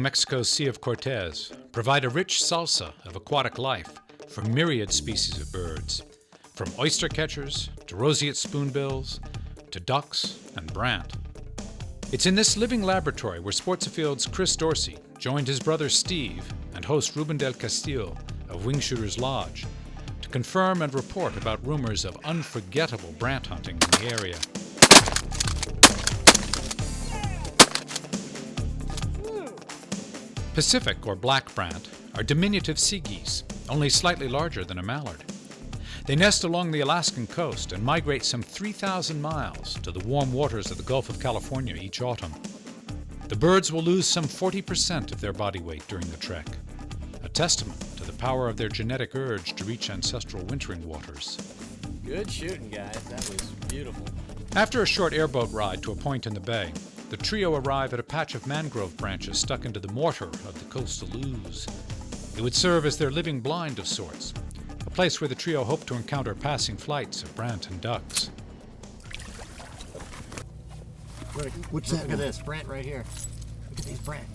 Mexico's Sea of Cortez provide a rich salsa of aquatic life for myriad species of birds, from oyster catchers to roseate spoonbills to ducks and brandt. It's in this living laboratory where Sportsafield's Chris Dorsey joined his brother Steve and host Ruben del Castillo of Wingshooters Lodge to confirm and report about rumors of unforgettable brandt hunting in the area. Pacific or black brandt are diminutive sea geese, only slightly larger than a mallard. They nest along the Alaskan coast and migrate some 3,000 miles to the warm waters of the Gulf of California each autumn. The birds will lose some 40% of their body weight during the trek, a testament to the power of their genetic urge to reach ancestral wintering waters. Good shooting, guys. That was beautiful. After a short airboat ride to a point in the bay, the trio arrive at a patch of mangrove branches stuck into the mortar of the coastal ooze. It would serve as their living blind of sorts, a place where the trio hoped to encounter passing flights of brandt and ducks. What's that? Look at this, brandt right here. Look at these brandt.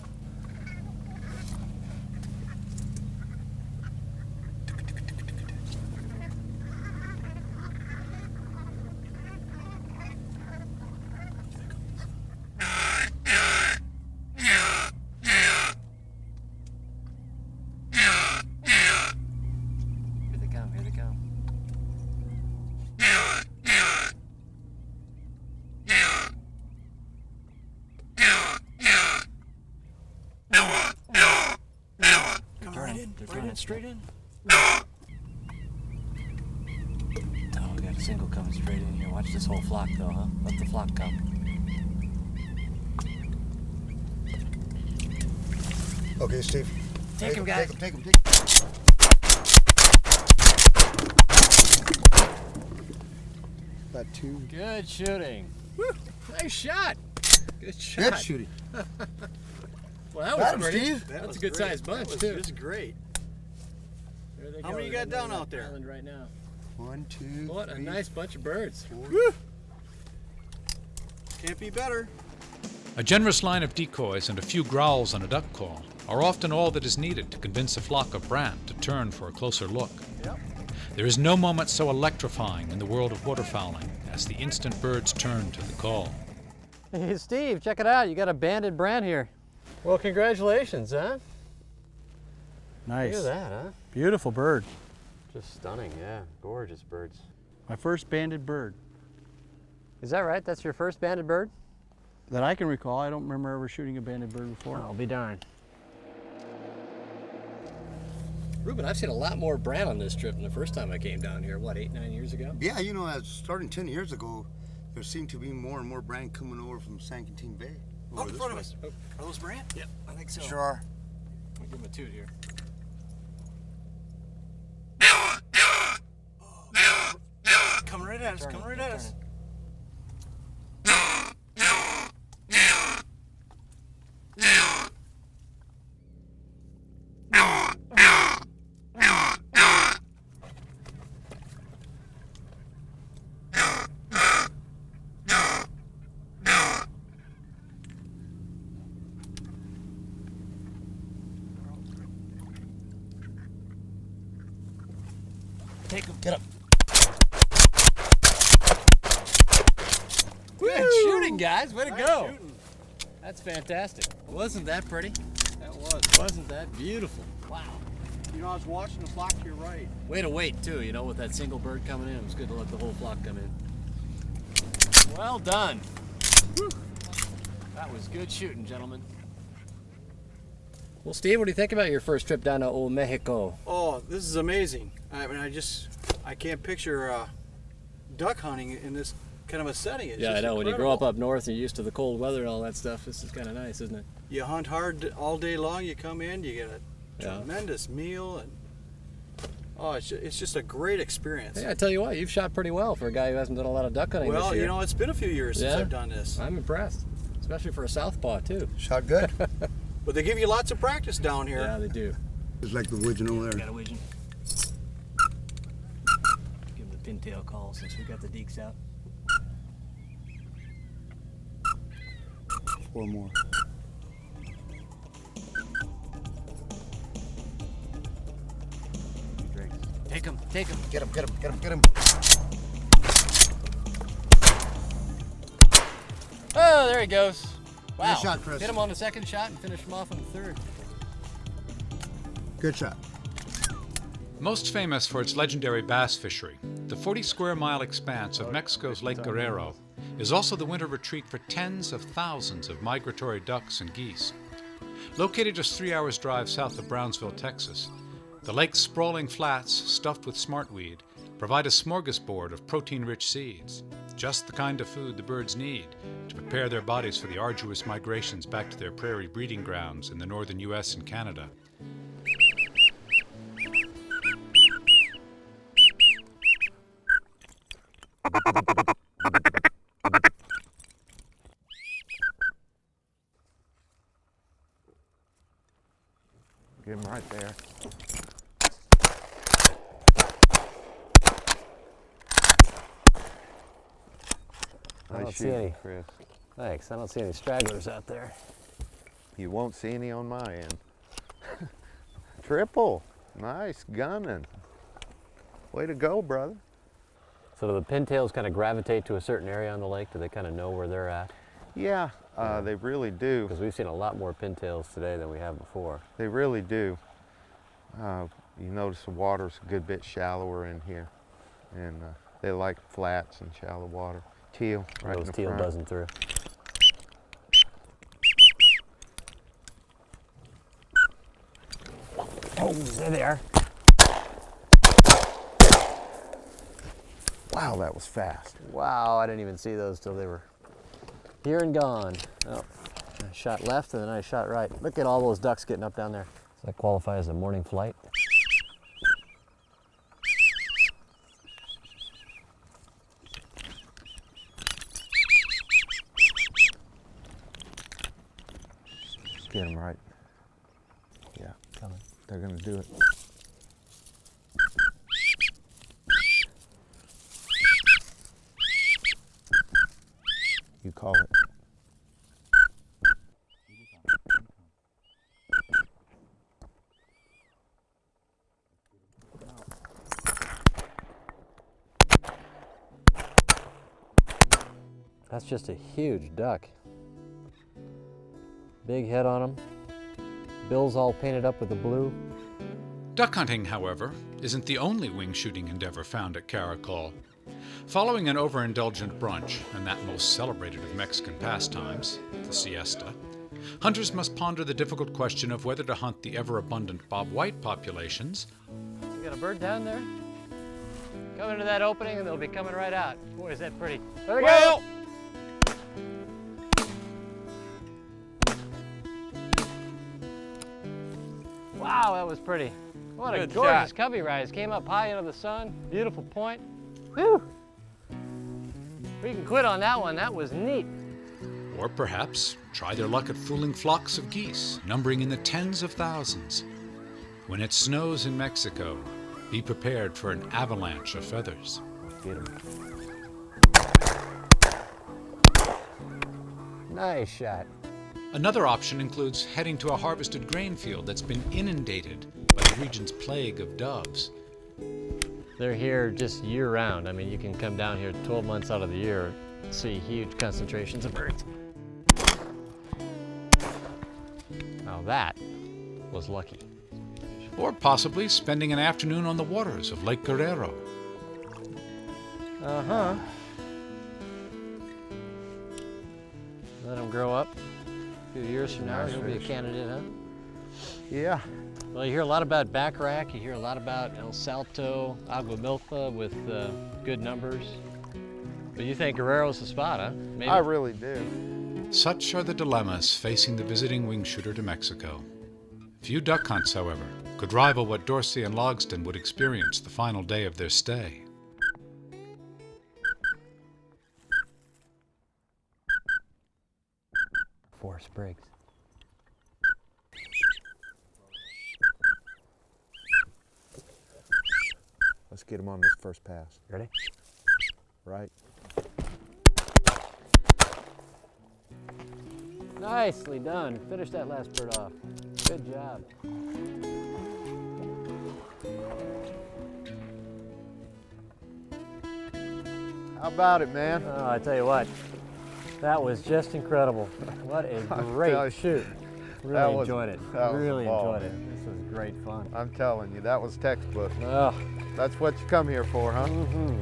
They're turning straight in. Oh, we got a single coming straight in here. Watch this whole flock though, huh? Let the flock come. Okay, Steve. Take him, guys. Take him. Got two. Good shooting. Woo! Nice shot. Good shot. Good shooting. Well, that Got him, was pretty. Steve. That's a good sized bunch too. This is great. There they How go. many you got down out there? Island right now. 1, 2, What a 3, nice bunch of birds. 4. Woo! Can't be better. A generous line of decoys and a few growls and a duck call are often all that is needed to convince a flock of brandt to turn for a closer look. Yep. There is no moment so electrifying in the world of waterfowling as the instant birds turn to the call. Hey, Steve, check it out. You got a banded brandt here. Well, congratulations, huh? Nice. Look at that, huh? Beautiful bird. Just stunning, yeah. Gorgeous birds. My first banded bird. Is that right? That's your first banded bird? That I can recall. I don't remember ever shooting a banded bird before. I'll be darned. Ruben, I've seen a lot more brandt on this trip than the first time I came down here, what, 8, 9 years ago? Yeah, starting 10 years ago, there seemed to be more and more brandt coming over from San Quintin Bay. Oh, in front of us. Oh, are those brandt? Yep, I think so. Sure are. I'll give him a toot here. Coming right at us, coming right at us. Take him. Get up. Good shooting, guys. Way to Nice go. shooting. That's fantastic. Wasn't that pretty? That was. Wasn't that beautiful? Wow. You know, I was watching the flock to your right. Way to wait, too, you know, with that single bird coming in. It was good to let the whole flock come in. Well done. Whew. That was good shooting, gentlemen. Well, Steve, what do you think about your first trip down to Old Mexico? Oh, this is amazing. I mean, I can't picture duck hunting in this kind of a setting. It's Yeah, I just know. When you grow incredible. up north and you're used to the cold weather and all that stuff, this is kind of nice, isn't it? You hunt hard all day long. You come in, you get a Yeah. tremendous meal, and oh, it's just a great experience. Hey, I tell you what, you've shot pretty well for a guy who hasn't done a lot of duck hunting Well, this year. you know, it's been a few years since Yeah. I've done this, I'm impressed, especially for a southpaw, too. Shot good. but they give you lots of practice down here. Yeah, they do. It's like the widgeon over there. Got a widgeon. Give him the pintail call since we got the deeks out. 4 more. Take him, take him. Get him, get him, get him, get him. Oh, there he goes. Wow. Nice shot, Chris. Hit him on the second shot and finish him off on the third. Good shot. Most famous for its legendary bass fishery, the 40-square-mile expanse of Mexico's Lake Guerrero is also the winter retreat for tens of thousands of migratory ducks and geese. Located just 3 hours' drive south of Brownsville, Texas, the lake's sprawling flats, stuffed with smartweed, provide a smorgasbord of protein-rich seeds, just the kind of food the birds need to prepare their bodies for the arduous migrations back to their prairie breeding grounds in the northern U.S. and Canada. Get him right there. I don't Nice see any. shooting, Chris. Thanks. I don't see any stragglers out there. You won't see any on my end. Triple. Nice gunning. Way to go, brother. So do the pintails kind of gravitate to a certain area on the lake? Do they kind of know where they're at? Yeah, they really do. Because we've seen a lot more pintails today than we have before. They really do. You notice the water's a good bit shallower in here. And they like flats and shallow water. Teal, right in Those the teal front. buzzing through. Oh, there they are. Wow, that was fast. Wow, I didn't even see those till they were here and gone. Oh, I shot left and then I shot right. Look at all those ducks getting up down there. Does that qualify as a morning flight? Get them right. Yeah, Coming. they're gonna do it. You call it. That's just a huge duck. Big head on him. Bill's all painted up with the blue. Duck hunting, however, isn't the only wing shooting endeavor found at Caracol. Following an overindulgent brunch and that most celebrated of Mexican pastimes, the siesta, hunters must ponder the difficult question of whether to hunt the ever-abundant bobwhite populations You got a bird down there? Come into that opening and they'll be coming right out. Boy, is that pretty. There we go! Wow, that was pretty. What a Good gorgeous shot. cubby rise. Came up high into the sun. Beautiful point. Whew! We can quit on that one. That was neat. or perhaps try their luck at fooling flocks of geese, numbering in the tens of thousands. When it snows in Mexico, be prepared for an avalanche of feathers. Get 'em. Nice shot. Another option includes heading to a harvested grain field that's been inundated by the region's plague of doves. They're here just year round. I mean, you can come down here 12 months out of the year and see huge concentrations of birds. Now that was lucky. Or possibly spending an afternoon on the waters of Lake Guerrero. Uh-huh. Let him grow up. A few years from now, Nice he'll be a fish. candidate, huh? Yeah. Well, you hear a lot about backrack. You hear a lot about El Salto, Agua Milpa with good numbers. But you think Guerrero's the spot, huh? Maybe. I really do. Such are the dilemmas facing the visiting wing shooter to Mexico. Few duck hunts, however, could rival what Dorsey and Logston would experience the final day of their stay. 4 sprigs. Let's get him on this first pass. Ready? Right. Nicely done. Finish that last bird off. Good job. How about it, man? Oh, I tell you what, that was just incredible. What a tell you, great shoot. that Really was- enjoyed it. that was a Really ball, enjoyed man. it. This was great fun. I'm telling you, that was textbook. Oh, That's what you come here for, huh? mm-hmm.